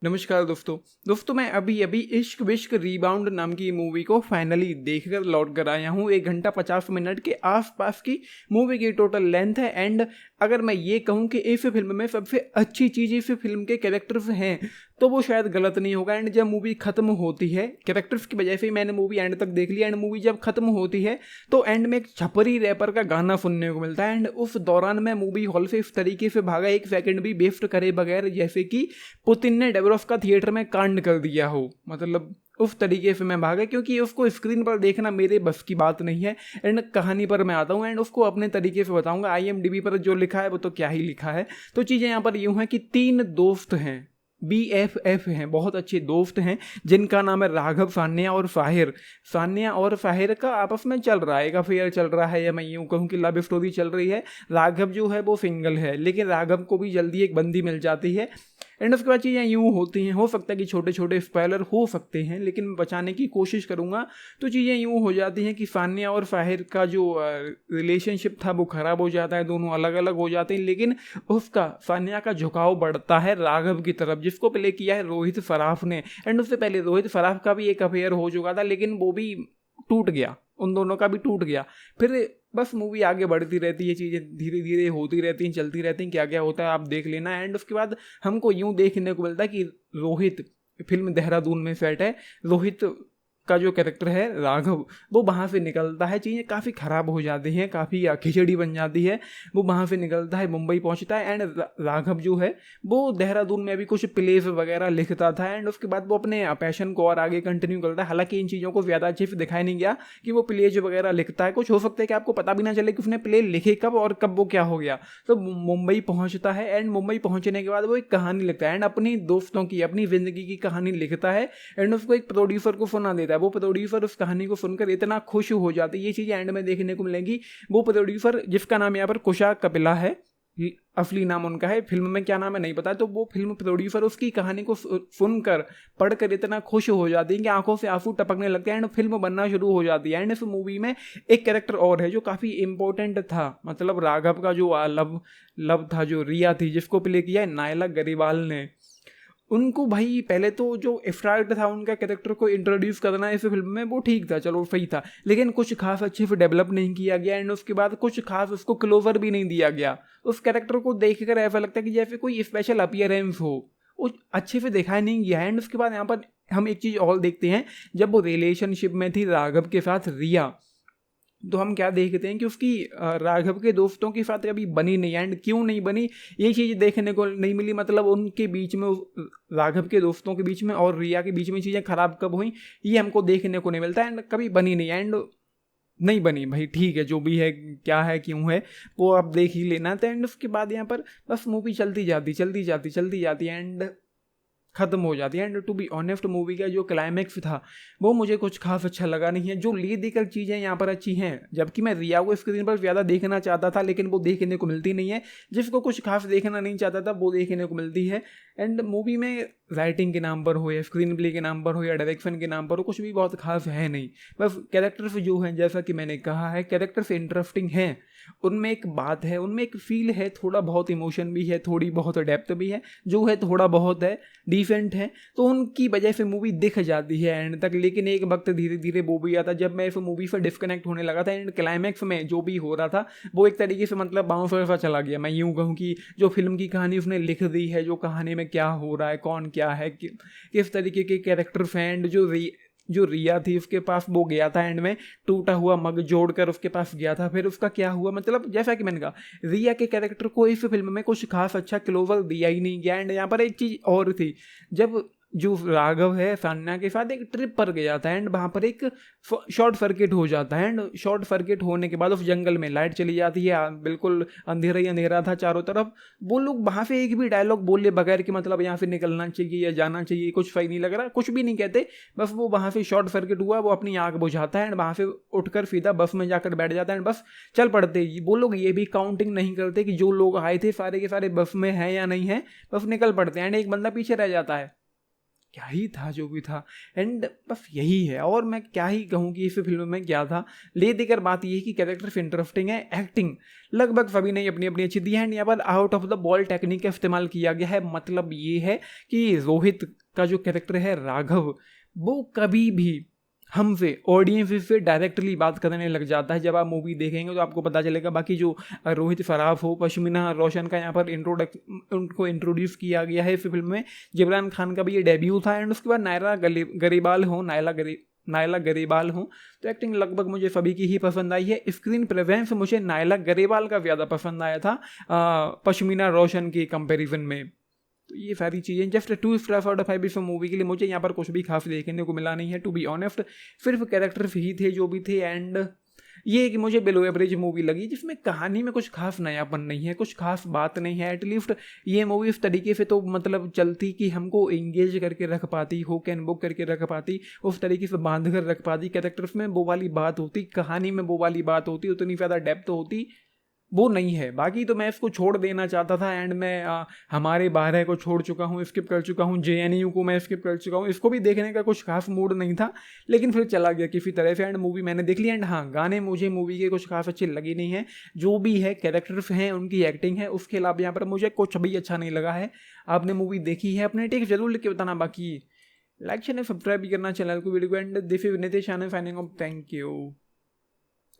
नमस्कार दोस्तों मैं अभी अभी इश्क विश्क रीबाउंड नाम की मूवी को फाइनली देखकर लौट कर आया हूँ। 1 घंटा 50 मिनट के आसपास की मूवी की टोटल लेंथ है। एंड अगर मैं ये कहूँ कि इस फिल्म में सबसे अच्छी चीज़ इस फिल्म के कैरेक्टर्स हैं तो वो शायद गलत नहीं होगा। एंड जब मूवी खत्म होती है, कैरेक्टर्स की वजह से ही मैंने मूवी एंड तक देख लिया। एंड मूवी जब खत्म होती है तो एंड में एक छपरी रैपर का गाना सुनने को मिलता है। एंड उस दौरान मैं मूवी हॉल से इस तरीके से भागा, 1 सेकंड भी वेस्ट करे बगैर, जैसे कि पुतिन ने डेवरोफ का थिएटर में कांड कर दिया हो। मतलब उस तरीके से मैं भागा, क्योंकि उसको स्क्रीन पर देखना मेरे बस की बात नहीं है। एंड कहानी पर मैं आता हूँ एंड उसको अपने तरीके से बताऊंगा। IMDb पर जो लिखा है वो तो क्या ही लिखा है। तो चीज़ें यहाँ पर यूँ हैं कि 3 दोस्त हैं, BFF हैं, बहुत अच्छे दोस्त हैं, जिनका नाम है राघव, सान्या और फाहिर। सान्या और फाहिर का आपस में चल रहा है, एक अफेयर चल रहा है, या मैं यूँ कहूँ कि लव स्टोरी चल रही है। राघव जो है वो सिंगल है, लेकिन राघव को भी जल्दी एक बंदी मिल जाती है। एंड उसके बाद चीज़ें यूँ होती हैं, हो सकता है कि छोटे छोटे स्पॉइलर हो सकते हैं, लेकिन मैं बचाने की कोशिश करूँगा। तो चीज़ें यूँ हो जाती हैं कि सान्या और फाहिर का जो रिलेशनशिप था वो ख़राब हो जाता है, दोनों अलग अलग हो जाते हैं। लेकिन उसका, सान्या का झुकाव बढ़ता है राघव की तरफ, जिसको प्ले किया है रोहित सराफ ने। एंड उससे पहले रोहित सराफ का भी एक अफेयर हो चुका था, लेकिन वो भी टूट गया, उन दोनों का भी टूट गया। फिर बस मूवी आगे बढ़ती रहती है, चीज़ें धीरे धीरे होती रहती हैं, चलती रहती हैं, क्या क्या होता है आप देख लेना। एंड उसके बाद हमको यूं देखने को मिलता है कि रोहित, फिल्म देहरादून में सेट है, रोहित का जो कैरेक्टर है राघव, वो वहाँ से निकलता है, चीज़ें काफ़ी ख़राब हो जाती हैं, काफ़ी खिचड़ी बन जाती है। वो वहाँ से निकलता है, मुंबई पहुँचता है। एंड राघव जो है वो देहरादून में भी कुछ प्लेस वगैरह लिखता था। एंड उसके बाद वो अपने पैशन को और आगे कंटिन्यू करता है। हालांकि इन चीज़ों को ज़्यादा अच्छे से दिखाया नहीं गया कि वो प्लेज वगैरह लिखता है। कुछ हो सकता है कि आपको पता भी ना चले कि उसने प्ले लिखे कब और कब वो क्या हो गया। तो मुंबई पहुँचता है एंड मुंबई पहुँचने के बाद वो एक कहानी लिखता है, एंड अपनी दोस्तों की, अपनी ज़िंदगी की कहानी लिखता है। एंड उसको एक प्रोड्यूसर को सुना देता है। वो प्रोड्यूसर उस कहानी को सुनकर इतना खुश हो जाती है, ये चीज़ एंड में देखने को मिलेंगी। वो प्रोड्यूसर, जिसका नाम यहाँ पर कुशा कपिला है, असली नाम उनका है, फिल्म में क्या नाम है नहीं पता, तो वो फिल्म प्रोड्यूसर उसकी कहानी को सुनकर, पढ़कर इतना खुश हो जाती है कि आंखों से आंसू टपकने लगते हैं। एंड फिल्म बनना शुरू हो जाती है। एंड इस मूवी में एक कैरेक्टर और है जो काफ़ी इंपॉर्टेंट था, मतलब राघव का जो लव लव था, जो रिया थी, जिसको प्ले किया है नायला गरीवाल ने। उनको भाई पहले तो जो एफर्ट था उनका कैरेक्टर को इंट्रोड्यूस करना इस फिल्म में, वो ठीक था, चलो सही था, लेकिन कुछ खास अच्छे से डेवलप नहीं किया गया। एंड उसके बाद कुछ खास उसको क्लोजर भी नहीं दिया गया। उस कैरेक्टर को देखकर ऐसा लगता है कि जैसे कोई स्पेशल अपीयरेंस हो, वो अच्छे से दिखाया नहीं गया। एंड उसके बाद यहाँ पर हम एक चीज़ और देखते हैं, जब वो रिलेशनशिप में थी राघव के साथ रिया, तो हम क्या देखते हैं कि उसकी राघव के दोस्तों के साथ कभी बनी नहीं। एंड क्यों नहीं बनी, ये चीज़ देखने को नहीं मिली। मतलब उनके बीच में, राघव के दोस्तों के बीच में और रिया के बीच में चीज़ें खराब कब हुई, ये हमको देखने को नहीं मिलता। एंड कभी बनी नहीं, एंड नहीं बनी भाई, ठीक है, जो भी है, क्या है, क्यों है, वो आप देख ही लेना। तो एंड उसके बाद यहाँ पर बस मूवी चलती जाती चलती जाती चलती जाती एंड खत्म हो जाती है। And to be honest, movie का जो क्लाइमैक्स था वो मुझे कुछ खास अच्छा लगा नहीं है। जो ले देकर चीज़ें यहाँ पर अच्छी हैं, जबकि मैं रिया को स्क्रीन पर ज़्यादा देखना चाहता था, लेकिन वो देखने को मिलती नहीं है। जिसको कुछ खास देखना नहीं चाहता था वो देखने को मिलती है। एंड मूवी में राइटिंग के नाम पर हो या स्क्रीन प्ले के नाम पर हो या डायरेक्शन के नाम पर हो, कुछ भी बहुत खास है नहीं। बस कैरेक्टर्स जो हैं, जैसा कि मैंने कहा है, कैरेक्टर्स इंटरेस्टिंग हैं, उनमें एक बात है, उनमें एक फील है, थोड़ा बहुत इमोशन भी है, थोड़ी बहुत डेप्थ भी है, जो है थोड़ा बहुत है, डिसेंट है, तो उनकी वजह से मूवी दिख जाती है एंड तक। लेकिन एक वक्त धीरे धीरे वो भी आता, जब मैं इस मूवी से डिस्कनेक्ट होने लगा था। एंड क्लाइमैक्स में जो भी हो रहा था वो एक तरीके से मतलब बाउंसर सा चला गया। मैं यूँ कहूँ कि जो फिल्म की कहानी उसने लिख दी है, जो कहानी में क्या हो रहा है, कौन क्या है, किस तरीके के कैरेक्टर्स हैं, एंड जो रिया थी उसके पास वो गया था एंड में टूटा हुआ मग जोड़कर उसके पास गया था, फिर उसका क्या हुआ, मतलब जैसा कि मैंने कहा, रिया के कैरेक्टर को इस फिल्म में कुछ खास अच्छा क्लोजर दिया ही नहीं गया। एंड यहाँ पर एक चीज़ और थी, जब जो राघव है सान्या के साथ एक ट्रिप पर गया था एंड वहाँ पर एक शॉर्ट सर्किट हो जाता है। एंड शॉर्ट सर्किट होने के बाद उस जंगल में लाइट चली जाती है, बिल्कुल अंधेरा ही अंधेरा था चारों तरफ। वो लोग वहाँ से एक भी डायलॉग बोले बगैर कि मतलब यहाँ से निकलना चाहिए या जाना चाहिए, कुछ सही नहीं लग रहा, कुछ भी नहीं कहते। बस वो वहाँ से शॉर्ट सर्किट हुआ, वो अपनी आँख बुझाता है एंड वहाँ से उठकर सीधा बस में जाकर बैठ जाता है एंड बस चल पड़ते। वो लोग ये भी काउंटिंग नहीं करते कि जो लोग आए थे सारे के सारे बस में हैं या नहीं है, बस निकल पड़ते हैं एंड एक बंदा पीछे रह जाता है। क्या ही था जो भी था। एंड बस यही है, और मैं क्या ही कहूँ कि इस फिल्म में क्या था। ले देकर बात ये है कि कैरेक्टर्स इंटरेस्टिंग है, एक्टिंग लगभग सभी ने अपनी अपनी अच्छी दी है। एंड यहाँ पर out of the ball technique का इस्तेमाल किया गया है। मतलब ये है कि रोहित का जो कैरेक्टर है राघव, वो कभी भी हमसे ऑडियंस से डायरेक्टली बात करने लग जाता है। जब आप मूवी देखेंगे तो आपको पता चलेगा। बाकी जो रोहित सराफ हो, पश्मीना रोशन का यहाँ पर उनको इंट्रोड्यूस किया गया है इस फिल्म में। जिब्रान खान का भी ये डेब्यू था। एंड उसके बाद नायला गरीबाल हो, तो एक्टिंग लगभग मुझे सभी की ही पसंद आई है। स्क्रीन प्रेजेंस मुझे नायला गरीबाल का ज़्यादा पसंद आया था पश्मीना रोशन के कंपैरिजन में। तो ये सारी चीज़ें जस्ट 2 स्टार आउट ऑफ 5 इस मूवी के लिए। मुझे यहाँ पर कुछ भी खास देखने को मिला नहीं है, टू बी ऑनेस्ट। सिर्फ कैरेक्टर्स ही थे जो भी थे। एंड ये कि मुझे बिलो एवरेज मूवी लगी, जिसमें कहानी में कुछ खास नयापन नहीं है, कुछ खास बात नहीं है। एटलीस्ट ये मूवी इस तरीके से तो मतलब चलती कि हमको एंगेज करके रख पाती, हुक एंड बुक करके रख पाती, उस तरीके से बांध कर रख पाती। कैरेक्टर्स में वो वाली बात होती, कहानी में वो वाली बात होती, उतनी ज़्यादा डेप्थ होती, वो नहीं है। बाकी तो मैं इसको छोड़ देना चाहता था। एंड मैं हमारे 12 को छोड़ चुका हूँ, स्किप कर चुका हूँ, JNU को मैं स्किप कर चुका हूँ। इसको भी देखने का कुछ खास मूड नहीं था, लेकिन फिर चला गया किसी तरह से। एंड मूवी मैंने देख ली। एंड हाँ, गाने मुझे मूवी के कुछ खास अच्छे लगे नहीं हैं। जो भी है कैरेक्टर्स हैं, उनकी एक्टिंग है, उसके अलावा यहाँ पर मुझे कुछ भी अच्छा नहीं लगा है। आपने मूवी देखी है, अपने टेक जरूर लिख के बताना। बाकी लाइक शेयर सब्सक्राइब भी करना चैनल को, वीडियो को। And this is Nitesh signing off, thank you.